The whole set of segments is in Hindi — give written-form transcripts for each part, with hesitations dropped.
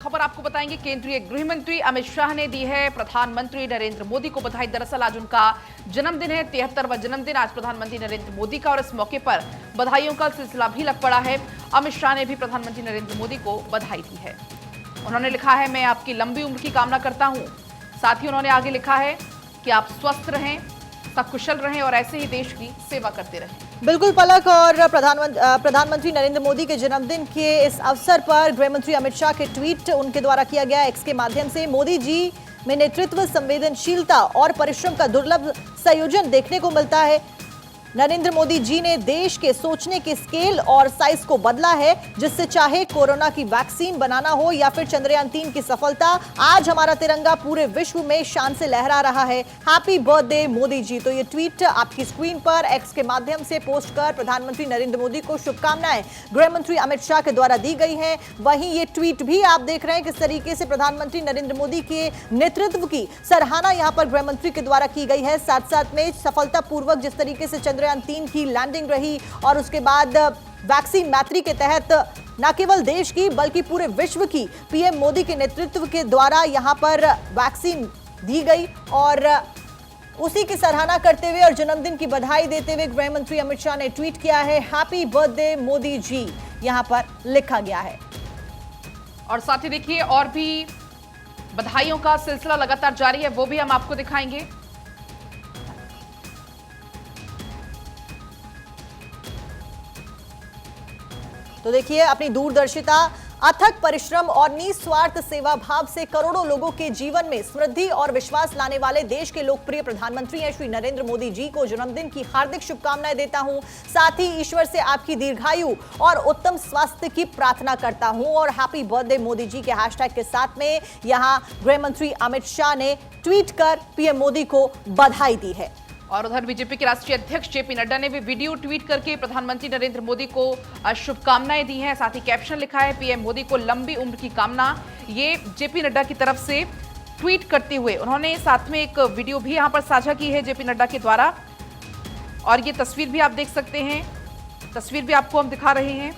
खबर आपको बताएंगे। केंद्रीय गृह मंत्री अमित शाह ने दी है प्रधानमंत्री नरेंद्र मोदी को बधाई। दरअसल आज उनका जन्मदिन है, 73वां जन्मदिन आज प्रधानमंत्री नरेंद्र मोदी का, और इस मौके पर बधाइयों का सिलसिला भी लग पड़ा है। अमित शाह ने भी प्रधानमंत्री नरेंद्र मोदी को बधाई दी है। उन्होंने लिखा है, मैं आपकी लंबी उम्र की कामना करता हूं। साथ ही उन्होंने आगे लिखा है कि आप स्वस्थ रहें, सकुशल रहें और ऐसे ही देश की सेवा करते रहें। बिल्कुल पलक, और प्रधानमंत्री नरेंद्र मोदी के जन्मदिन के इस अवसर पर गृह मंत्री अमित शाह के ट्वीट उनके द्वारा किया गया एक्स के माध्यम से। मोदी जी में नेतृत्व, संवेदनशीलता और परिश्रम का दुर्लभ संयोजन देखने को मिलता है। नरेंद्र मोदी जी ने देश के सोचने के स्केल और साइज को बदला है, जिससे चाहे कोरोना की वैक्सीन बनाना हो या फिर चंद्रयान 3 की सफलता, आज हमारा तिरंगा पूरे विश्व में शान से लहरा रहा है। Happy birthday Modi ji. तो ये ट्वीट आपकी स्क्रीन पर एक्स के माध्यम से पोस्ट कर प्रधानमंत्री नरेंद्र मोदी को शुभकामनाएं गृह मंत्री अमित शाह के द्वारा दी गई हैं। वहीं ये ट्वीट भी आप देख रहे हैं किस तरीके से प्रधानमंत्री नरेंद्र मोदी के नेतृत्व की सराहना यहां पर गृह मंत्री के द्वारा की गई है। साथ साथ में सफलतापूर्वक जिस तरीके से चंद्रयान 3 की लैंडिंग रही और उसके बाद वैक्सीन मैत्री के तहत न केवल देश की बल्कि पूरे विश्व की पीएम मोदी के नेतृत्व के द्वारा यहां पर वैक्सीन दी गई, और उसी की सराहना करते हुए और जन्मदिन की बधाई देते हुए गृह मंत्री अमित शाह ने ट्वीट किया है, हैप्पी बर्थडे मोदी जी, यहां पर लिखा गया है। और साथ ही देखिए और भी बधाइयों का सिलसिला लगातार जारी है, वो भी हम आपको दिखाएंगे। तो देखिए, अपनी दूरदर्शिता, अथक परिश्रम और निस्वार्थ सेवा भाव से करोड़ों लोगों के जीवन में समृद्धि और विश्वास लाने वाले देश के लोकप्रिय प्रधानमंत्री हैं श्री नरेंद्र मोदी जी को जन्मदिन की हार्दिक शुभकामनाएं देता हूं। साथ ही ईश्वर से आपकी दीर्घायु और उत्तम स्वास्थ्य की प्रार्थना करता हूं। और हैप्पी बर्थडे मोदी जी के हैशटैग के साथ में यहां गृह मंत्री अमित शाह ने ट्वीट कर पीएम मोदी को बधाई दी है। और उधर बीजेपी के राष्ट्रीय अध्यक्ष जेपी नड्डा ने भी वीडियो ट्वीट करके प्रधानमंत्री नरेंद्र मोदी को शुभकामनाएं दी हैं। साथ ही कैप्शन लिखा है, पीएम मोदी को लंबी उम्र की कामना। ये जेपी नड्डा की तरफ से ट्वीट करते हुए उन्होंने साथ में एक वीडियो भी यहां पर साझा की है जेपी नड्डा के द्वारा, और ये तस्वीर भी आप देख सकते हैं। तस्वीर भी आपको हम दिखा रहे हैं।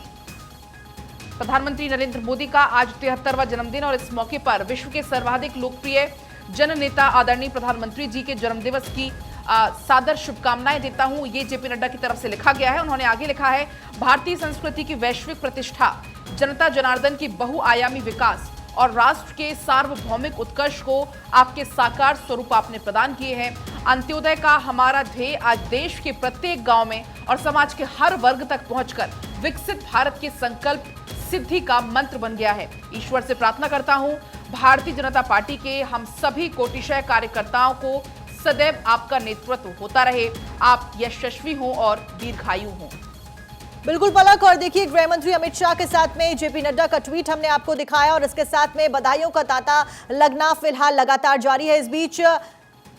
प्रधानमंत्री नरेंद्र मोदी का आज 73वां जन्मदिन, और इस मौके पर विश्व के सर्वाधिक लोकप्रिय जन नेता आदरणीय प्रधानमंत्री जी के जन्मदिवस की सादर शुभकामनाएं देता हूं, ये जेपी नड्डा की तरफ से लिखा गया है। उन्होंने आगे लिखा है, भारतीय संस्कृति की वैश्विक प्रतिष्ठा, जनता जनार्दन की बहुआयामी विकास और राष्ट्र के सार्वभौमिक उत्कर्ष को आपके साकार स्वरूप आपने प्रदान किए हैं। अंत्योदय का हमारा ध्येय आज देश के प्रत्येक गांव में और समाज के हर वर्ग तक पहुंचकर विकसित भारत के संकल्प सिद्धि का मंत्र बन गया है। ईश्वर से प्रार्थना करता हूं, भारतीय जनता पार्टी के हम सभी कोटिशय कार्यकर्ताओं को सदैव आपका नेतृत्व होता रहे, आप यशस्वी हों और दीर्घायु हों। बिल्कुल पलक, और देखिए गृह मंत्री अमित शाह के साथ में जेपी नड्डा का ट्वीट हमने आपको दिखाया, और इसके साथ में बधाइयों का तांता लगना फिलहाल लगातार जारी है। इस बीच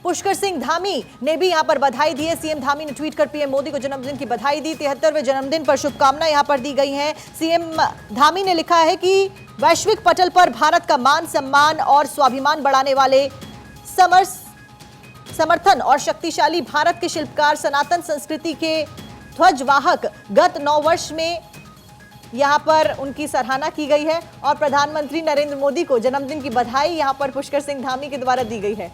पुष्कर सिंह धामी ने भी यहां पर बधाई दी है। सीएम धामी ने ट्वीट कर पीएम मोदी को जन्मदिन की बधाई दी। 73वें जन्मदिन पर शुभकामनाएं यहां पर दी गई हैं। सीएम धामी ने लिखा है कि वैश्विक पटल पर भारत का मान सम्मान और स्वाभिमान बढ़ाने वाले समर्थन और शक्तिशाली भारत के शिल्पकार, सनातन संस्कृति के ध्वजवाहक, गत 9 वर्ष में यहां पर उनकी सराहना की गई है, और प्रधानमंत्री नरेंद्र मोदी को जन्मदिन की बधाई यहां पर पुष्कर सिंह धामी के द्वारा दी गई है।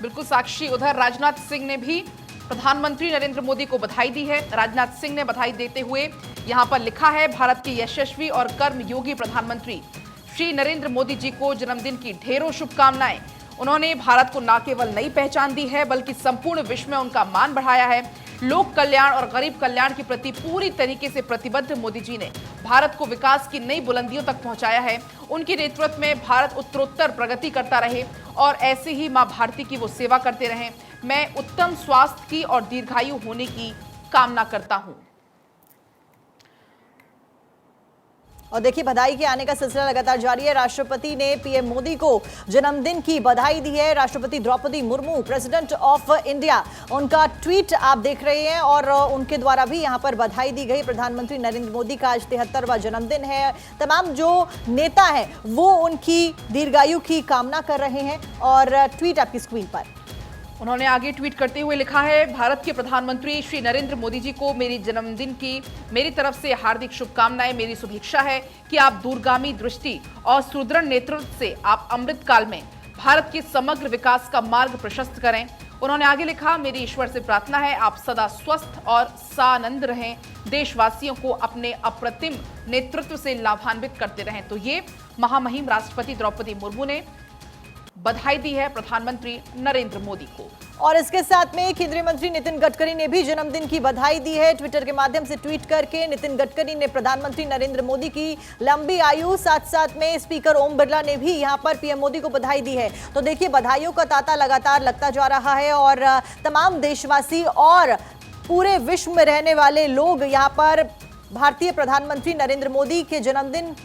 बिल्कुल साक्षी, उधर राजनाथ सिंह ने भी प्रधानमंत्री नरेंद्र मोदी को बधाई दी है। राजनाथ सिंह ने बधाई देते हुए यहां पर लिखा है, भारत के यशस्वी और कर्मयोगी प्रधानमंत्री श्री नरेंद्र मोदी जी को जन्मदिन की ढेरों शुभकामनाएं। उन्होंने भारत को न केवल नई पहचान दी है बल्कि संपूर्ण विश्व में उनका मान बढ़ाया है। लोक कल्याण और गरीब कल्याण के प्रति पूरी तरीके से प्रतिबद्ध मोदी जी ने भारत को विकास की नई बुलंदियों तक पहुंचाया है। उनके नेतृत्व में भारत उत्तरोत्तर प्रगति करता रहे और ऐसे ही मां भारती की वो सेवा करते रहें। मैं उत्तम स्वास्थ्य की और दीर्घायु होने की कामना करता हूं। और देखिए, बधाई के आने का सिलसिला लगातार जारी है। राष्ट्रपति ने पीएम मोदी को जन्मदिन की बधाई दी है। राष्ट्रपति Draupadi Murmu, president of India, उनका ट्वीट आप देख रहे हैं, और उनके द्वारा भी यहां पर बधाई दी गई। प्रधानमंत्री नरेंद्र मोदी का आज 73वां जन्मदिन है। तमाम जो नेता हैं वो उनकी दीर्घायु की कामना कर रहे हैं, और ट्वीट आपकी स्क्रीन पर। उन्होंने आगे ट्वीट करते हुए लिखा है, भारत के प्रधानमंत्री श्री नरेंद्र मोदी जी को मेरी जन्मदिन की मेरी तरफ से हार्दिक शुभकामनाएं। मेरी शुभेच्छा है कि आप दूरगामी दृष्टि और सुदृढ़ नेतृत्व से आप अमृतकाल में भारत के समग्र विकास का मार्ग प्रशस्त करें। उन्होंने आगे लिखा, मेरी ईश्वर से प्रार्थना है आप सदा स्वस्थ और सानंद रहें, देशवासियों को अपने अप्रतिम नेतृत्व से लाभान्वित करते रहें। तो ये महामहिम राष्ट्रपति द्रौपदी मुर्मू ने बधाई दी है प्रधानमंत्री नरेंद्र मोदी को। और इसके साथ में केंद्रीय मंत्री नितिन गडकरी ने भी जन्मदिन की बधाई दी है। ट्विटर के माध्यम से ट्वीट करके नितिन गडकरी ने प्रधानमंत्री नरेंद्र मोदी की लंबी आयु, साथ साथ में स्पीकर ओम बिरला ने भी यहां पर पीएम मोदी को बधाई दी है। तो देखिए, बधाइयों का तांता लगातार लगता जा रहा है और तमाम देशवासी और पूरे विश्व में रहने वाले लोग यहां पर भारतीय प्रधानमंत्री नरेंद्र मोदी के जन्मदिन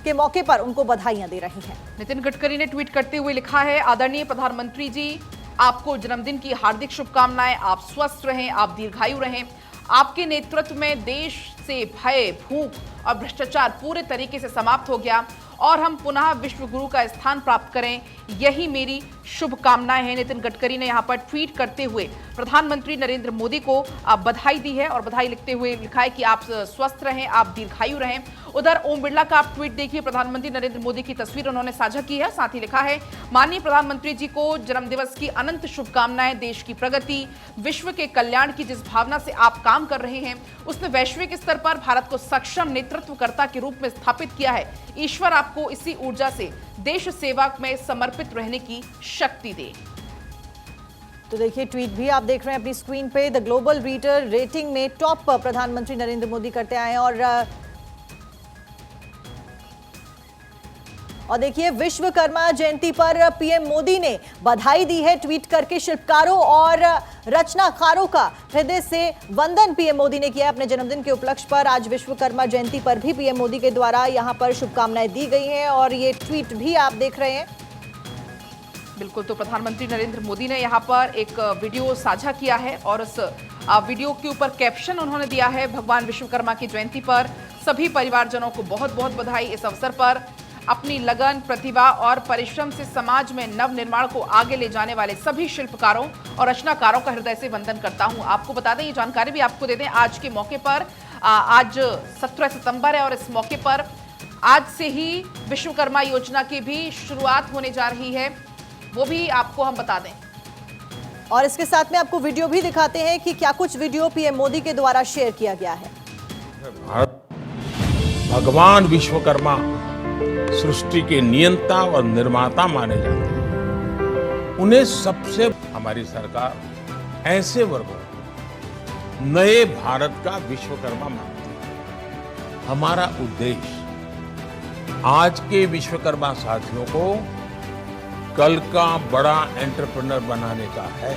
के मौके पर उनको बधाइयां दे रही हैं। नितिन गडकरी ने ट्वीट करते हुए लिखा है, आदरणीय प्रधानमंत्री जी, आपको जन्मदिन की हार्दिक शुभकामनाएं। आप स्वस्थ रहें, आप दीर्घायु रहें। आपके नेतृत्व में देश से भय, भूख और भ्रष्टाचार पूरे तरीके से समाप्त हो गया और हम पुनः विश्व गुरु का स्थान प्राप्त करें, यही मेरी शुभकामनाएं हैं। नितिन गडकरी ने यहां पर ट्वीट करते हुए प्रधानमंत्री नरेंद्र मोदी को बधाई दी है और बधाई लिखते हुए लिखा है कि आप स्वस्थ रहें, आप दीर्घायु रहें। उधर ओम बिरला का आप ट्वीट देखिए, प्रधानमंत्री नरेंद्र मोदी की तस्वीर उन्होंने साझा की है। साथ ही लिखा है, माननीय प्रधानमंत्री जी को जन्मदिवस की अनंत शुभकामनाएं। देश की प्रगति, विश्व के कल्याण की जिस भावना से आप काम कर रहे हैं, उसने वैश्विक स्तर पर भारत को सक्षम नेतृत्वकर्ता के रूप में स्थापित किया है। ईश्वर आपको इसी ऊर्जा से देश सेवा में समर्पित रहने की शक्ति दे। तो देखिए, ट्वीट भी आप देख रहे हैं अपनी स्क्रीन पे। द ग्लोबल रीडर रेटिंग में टॉप प्रधानमंत्री नरेंद्र मोदी करते आए हैं और देखिए, विश्वकर्मा जयंती पर पीएम मोदी ने बधाई दी है। ट्वीट करके शिल्पकारों और रचनाकारों का हृदय से वंदन पीएम मोदी ने किया अपने जन्मदिन के उपलक्ष्य पर। आज विश्वकर्मा जयंती पर भी पीएम मोदी के द्वारा यहां पर शुभकामनाएं दी गई हैं और ये ट्वीट भी आप देख रहे हैं। बिल्कुल, तो प्रधानमंत्री नरेंद्र मोदी ने यहाँ पर एक वीडियो साझा किया है और उस वीडियो के ऊपर कैप्शन उन्होंने दिया है, भगवान विश्वकर्मा की जयंती पर सभी परिवारजनों को बहुत बहुत बधाई। इस अवसर पर अपनी लगन, प्रतिभा और परिश्रम से समाज में नव निर्माण को आगे ले जाने वाले सभी शिल्पकारों और रचनाकारों का हृदय से वंदन करता हूं। आपको बता दें, ये जानकारी भी आपको दे दें, आज के मौके पर आज 17 सितंबर है और इस मौके पर आज से ही विश्वकर्मा योजना की भी शुरुआत होने जा रही है, वो भी आपको हम बता दें। और इसके साथ में आपको वीडियो भी दिखाते हैं कि क्या कुछ वीडियो पीएम मोदी के द्वारा शेयर किया गया है। भारत भगवान विश्वकर्मा सृष्टि के नियंता और निर्माता माने जाते हैं। उन्हें सबसे हमारी सरकार ऐसे वर्गों को नए भारत का विश्वकर्मा मानती है। हमारा उद्देश्य आज के विश्वकर्मा साथियों को कल का बड़ा एंटरप्रेन्योर बनाने का है।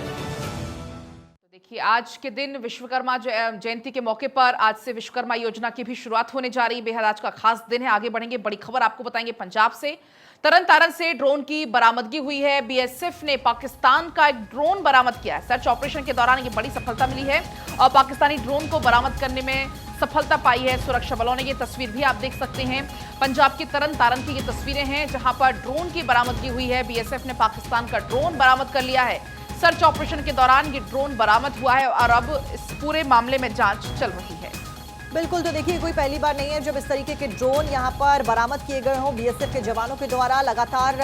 देखिए, आज के दिन विश्वकर्मा जयंती के मौके पर आज से विश्वकर्मा योजना की भी शुरुआत होने जा रही है। बेहद आज का खास दिन है। आगे बढ़ेंगे, बड़ी खबर आपको बताएंगे पंजाब से। तरन तारण से ड्रोन की बरामदगी हुई है। बीएसएफ ने पाकिस्तान का एक ड्रोन बरामद किया है। सर्च ऑपरेशन के दौरान ये बड़ी सफलता मिली है और पाकिस्तानी ड्रोन को बरामद करने में सफलता पाई है सुरक्षा बलों ने। ये तस्वीर भी आप देख सकते हैं, पंजाब की तरन तारण की ये तस्वीरें हैं जहां पर ड्रोन की बरामदगी हुई है। बीएसएफ ने पाकिस्तान का ड्रोन बरामद कर लिया है। सर्च ऑपरेशन के दौरान ये ड्रोन बरामद हुआ है और अब इस पूरे मामले में जांच चल रही है। बिल्कुल, तो देखिए, कोई पहली बार नहीं है जब इस तरीके के ड्रोन यहां पर बरामद किए गए हों। बीएसएफ के जवानों के द्वारा लगातार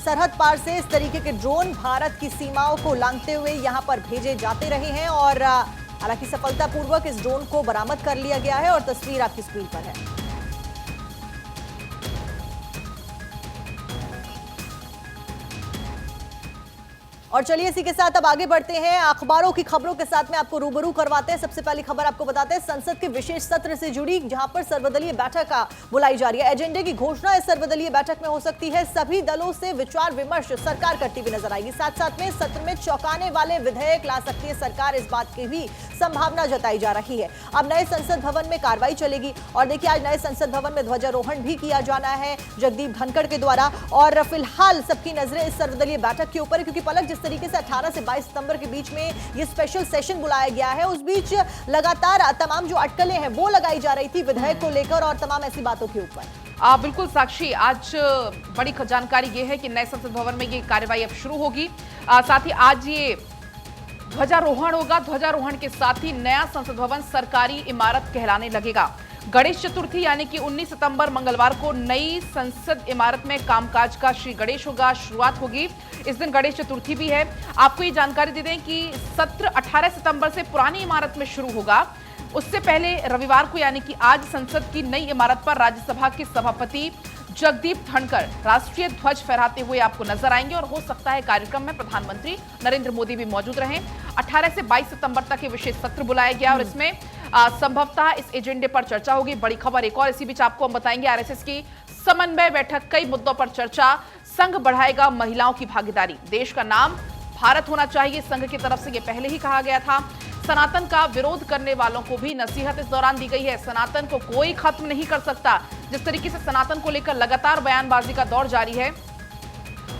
सरहद पार से इस तरीके के ड्रोन भारत की सीमाओं को लांघते हुए यहां पर भेजे जाते रहे हैं और हालांकि सफलतापूर्वक इस ड्रोन को बरामद कर लिया गया है और तस्वीर आपकी स्क्रीन पर है। और चलिए इसी के साथ अब आगे बढ़ते हैं, अखबारों की खबरों के साथ में आपको रूबरू करवाते हैं। सबसे पहली खबर आपको बताते हैं संसद के विशेष सत्र से जुड़ी, जहां पर सर्वदलीय बैठक बुलाई जा रही है। एजेंडे की घोषणा इस सर्वदलीय बैठक में हो सकती है। सभी दलों से विचार विमर्श सरकार करती हुई नजर आएगी। साथ साथ में सत्र में चौंकाने वाले विधेयक ला सकती है सरकार, इस बात की भी संभावना जताई जा रही है। अब नए संसद भवन में कार्रवाई चलेगी और देखिए, आज नए संसद भवन में ध्वजारोहण भी किया जाना है जगदीप धनखड़ के द्वारा। और फिलहाल सबकी नजरें इस सर्वदलीय बैठक के ऊपर है, क्योंकि पलक जिस तरीके से 18 से 22 सितंबर के बीच में ये स्पेशल सेशन बुलाया गया है, उस बीच लगातार तमाम जो अटकलें हैं वो लगाई जा रही थी विधेयक को लेकर और तमाम ऐसी बातों के ऊपर। बिल्कुल साक्षी, आज बड़ी जानकारी ये है कि नए संसद भवन में ये कार्यवाही अब शुरू होगी। साथ ही आज ये ध्वजारोहण होगा। ध्वजारोहण के साथ ही नया संसद भवन सरकारी इमारत कहलाने लगेगा। गणेश चतुर्थी यानी कि 19 सितंबर मंगलवार को नई संसद इमारत में कामकाज का श्री गणेश होगा, शुरुआत होगी। इस दिन गणेश चतुर्थी भी है। आपको ये जानकारी दे दें कि सत्र 18 सितंबर से पुरानी इमारत में शुरू होगा। उससे पहले रविवार को यानी कि आज संसद की नई इमारत पर राज्यसभा के सभापति जगदीप धनखड़ राष्ट्रीय ध्वज फहराते हुए आपको नजर आएंगे और हो सकता है कार्यक्रम में प्रधानमंत्री नरेंद्र मोदी भी मौजूद रहें। 18 से 22 सितंबर तक ये विशेष सत्र बुलाया गया और इसमें संभवतः इस एजेंडे पर चर्चा होगी। बड़ी खबर एक और इसी बीच आपको हम बताएंगे, आरएसएस की समन्वय बैठक, कई मुद्दों पर चर्चा। संघ बढ़ाएगा महिलाओं की भागीदारी, देश का नाम भारत होना चाहिए, संघ की तरफ से ये पहले ही कहा गया था। सनातन का विरोध करने वालों को भी नसीहत इस दौरान दी गई है। सनातन को कोई खत्म नहीं कर सकता। जिस तरीके से सनातन को लेकर लगातार बयानबाजी का दौर जारी है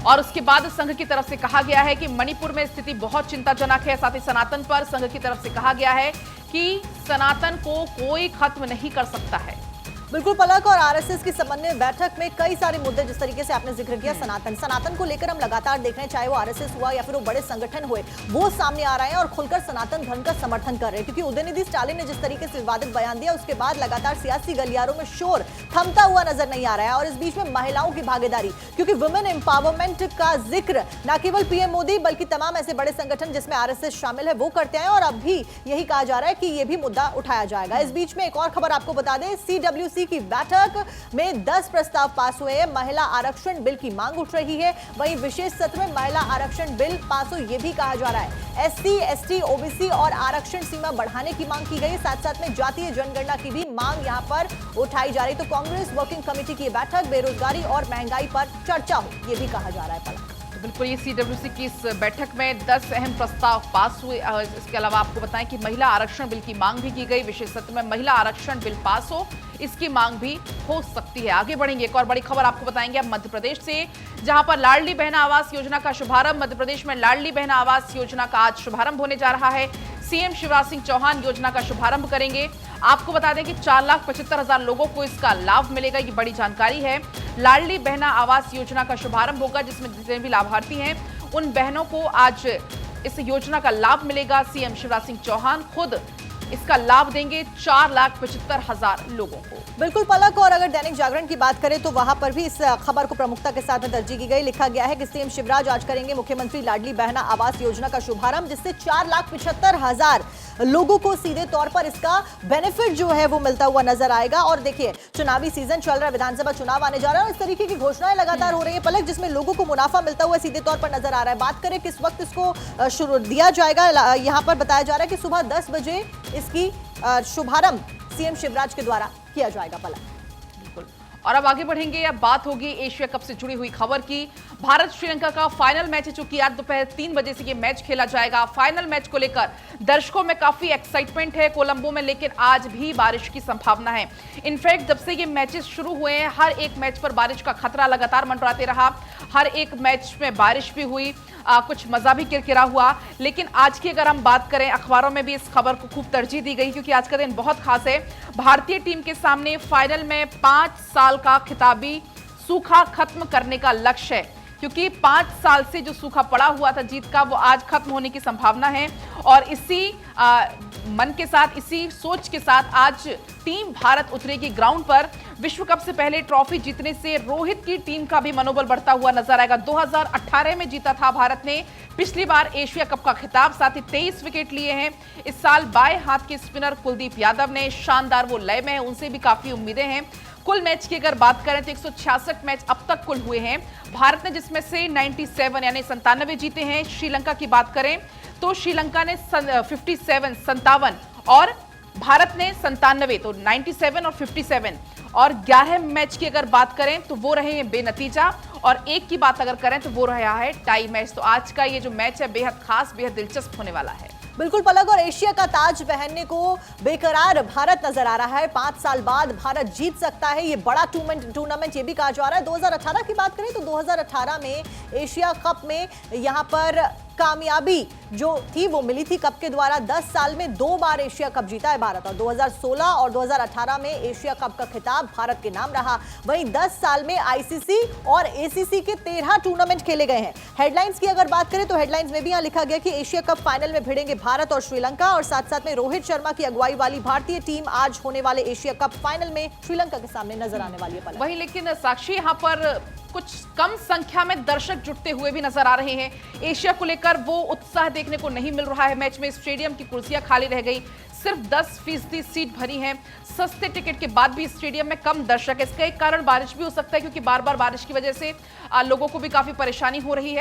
और उसके बाद संघ की तरफ से कहा गया है कि मणिपुर में स्थिति बहुत चिंताजनक है। साथ ही सनातन पर संघ की तरफ से कहा गया है कि सनातन को कोई खत्म नहीं कर सकता है। बिल्कुल पलक, और आरएसएस की समन्वय बैठक में कई सारे मुद्दे, जिस तरीके से आपने जिक्र किया सनातन को लेकर हम लगातार देख रहे हैं, चाहे वो आरएसएस हुआ या फिर वो बड़े संगठन हुए, वो सामने आ रहे हैं और खुलकर सनातन धर्म का समर्थन कर रहे हैं। क्योंकि उदयनिधि स्टालिन ने जिस तरीके से विवादित बयान दिया, उसके बाद लगातार सियासी गलियारों में शोर थमता हुआ नजर नहीं आ रहा है। और इस बीच में महिलाओं की भागीदारी, क्योंकि वुमेन एम्पावरमेंट का जिक्र न केवल पीएम मोदी बल्कि तमाम ऐसे बड़े संगठन जिसमें आरएसएस शामिल है वो करते हैं और अब भी यही कहा जा रहा है कि यह भी मुद्दा उठाया जाएगा। इस बीच में एक और खबर आपको बता दें, सीडब्ल्यूसी की बैठक में 10 प्रस्ताव पास हुए हैं। महिला आरक्षण बिल की मांग उठ रही है। वहीं विशेष सत्र में महिला आरक्षण बिल पास हो, यह भी कहा जा रहा है। एससी, एसटी, ओबीसी और आरक्षण सीमा बढ़ाने की मांग की गई। साथ साथ में जातीय जनगणना की भी मांग यहां पर उठाई जा रही। तो कांग्रेस वर्किंग कमेटी की बैठक बेरोजगारी और महंगाई पर चर्चा हो, यह भी कहा जा रहा है। पलक, बिल्कुल, ये सीडब्ल्यूसी की इस बैठक में 10 अहम प्रस्ताव पास हुए। इसके अलावा आपको बताएं कि महिला आरक्षण बिल की मांग भी की गई। विशेष सत्र में महिला आरक्षण बिल पास हो, इसकी मांग भी हो सकती है। आगे बढ़ेंगे, एक और बड़ी खबर आपको बताएंगे अब मध्य प्रदेश से, जहां पर लाडली बहना आवास योजना का शुभारंभ। मध्य प्रदेश में लाडली बहना आवास योजना का आज शुभारंभ होने जा रहा है। सीएम शिवराज सिंह चौहान योजना का शुभारंभ करेंगे। आपको बता दें कि 4,75,000 लोगों को इसका लाभ मिलेगा, ये बड़ी जानकारी है। लाडली बहना आवास योजना का शुभारंभ होगा, जिसमें जितने भी लाभार्थी हैं उन बहनों को आज इस योजना का लाभ मिलेगा। सीएम शिवराज सिंह चौहान खुद इसका लाभ देंगे 4,75,000 लोगों को। बिल्कुल पलक, और अगर दैनिक जागरण की बात करें तो वहां पर भी इस खबर को प्रमुखता के साथ तरजीह की गई। लिखा गया है कि सीएम शिवराज आज करेंगे मुख्यमंत्री लाडली बहना आवास योजना का शुभारंभ, जिससे 4,75,000 लोगों को सीधे तौर पर इसका बेनिफिट जो है वो मिलता हुआ नजर आएगा। और देखिए, चुनावी सीजन चल रहा है, विधानसभा चुनाव आने जा रहा है और इस तरीके की घोषणाएं लगातार हो रही है पलक, जिसमें लोगों को मुनाफा मिलता हुआ सीधे तौर पर नजर आ रहा है। बात करें किस वक्त इसको शुरू दिया जाएगा, यहाँ पर बताया जा रहा है कि सुबह 10 बजे इसकी शुभारंभ सीएम शिवराज के द्वारा किया जाएगा। पलक, बिल्कुल, और अब आगे बढ़ेंगे। अब बात होगी एशिया कप से जुड़ी हुई खबर की। भारत श्रीलंका का फाइनल मैच है, चूंकि आज दोपहर 3 बजे से ये मैच खेला जाएगा। फाइनल मैच को लेकर दर्शकों में काफी एक्साइटमेंट है कोलंबो में, लेकिन आज भी बारिश की संभावना है। इनफैक्ट जब से ये मैचेस शुरू हुए हैं, हर एक मैच पर बारिश का खतरा लगातार मंडराते रहा। हर एक मैच में बारिश भी हुई, कुछ मजा भी किरकिरा हुआ। लेकिन आज की अगर हम बात करें, अखबारों में भी इस खबर को खूब तरजीह दी गई, क्योंकि आज का दिन बहुत खास है। भारतीय टीम के सामने फाइनल में 5 साल का खिताबी सूखा खत्म करने का लक्ष्य है, क्योंकि 5 साल से जो सूखा पड़ा हुआ था जीत का, वो आज खत्म होने की संभावना है। और इसी मन के साथ, इसी सोच के साथ आज टीम भारत उतरेगी ग्राउंड पर। विश्व कप से पहले ट्रॉफी जीतने से रोहित की टीम का भी मनोबल बढ़ता हुआ नजर आएगा। 2018 में जीता था भारत ने पिछली बार एशिया कप का खिताब, साथ ही 23 विकेट लिए हैं। इस साल बाएं हाथ के स्पिनर कुलदीप यादव ने शानदार वो लय में है, उनसे भी काफी उम्मीदें हैं। कुल मैच की अगर बात करें तो 166 मैच अब तक कुल हुए हैं भारत ने, जिसमें से 97 यानी 97 जीते हैं। श्रीलंका की बात करें तो श्रीलंका ने 57 और भारत ने 97, तो 97 और 57। और 11 मैच की अगर बात करें तो वो रहे हैं बेनतीजा, और एक की बात अगर करें तो वो रहा है टाई मैच। तो आज का ये जो मैच है बेहद खास, बेहद दिलचस्प होने वाला है। बिल्कुल पलक, और एशिया का ताज पहनने को बेकरार भारत नजर आ रहा है। 5 साल बाद भारत जीत सकता है ये बड़ा टूर्नामेंट, ये भी कहा जा रहा है। 2018 की बात करें तो 2018 में एशिया कप में यहां पर कामयाबी जो थी वो मिली थी कप के द्वारा। 10 साल में 2 बार एशिया कप जीता है भारत और 2016 और 2018 में एशिया कप का खिताब भारत के नाम रहा। वहीं 10 साल में आईसीसी और एसीसी के 13 टूर्नामेंट खेले गए हैं। हेडलाइंस की अगर बात करें तो हेडलाइंस में भी यहां लिखा गया कि एशिया कप फाइनल में भिड़ेंगे भारत और श्रीलंका, और साथ साथ में रोहित शर्मा की अगुवाई वाली भारतीय टीम आज होने वाले एशिया कप फाइनल में श्रीलंका के सामने नजर आने वाली है। वहीं लेकिन साक्षी यहां पर कुछ कम संख्या में दर्शक जुटते हुए भी नजर आ रहे हैं। एशिया को लेकर वो उत्साह देखने को नहीं मिल रहा है। मैच में स्टेडियम की कुर्सियां खाली रह गई, सिर्फ 10% सीट भरी हैं। सस्ते टिकट के बाद भी स्टेडियम में कम दर्शक है। इसका एक कारण बारिश भी हो सकता है, क्योंकि बार बार बारिश की वजह से लोगों को भी काफी परेशानी हो रही है।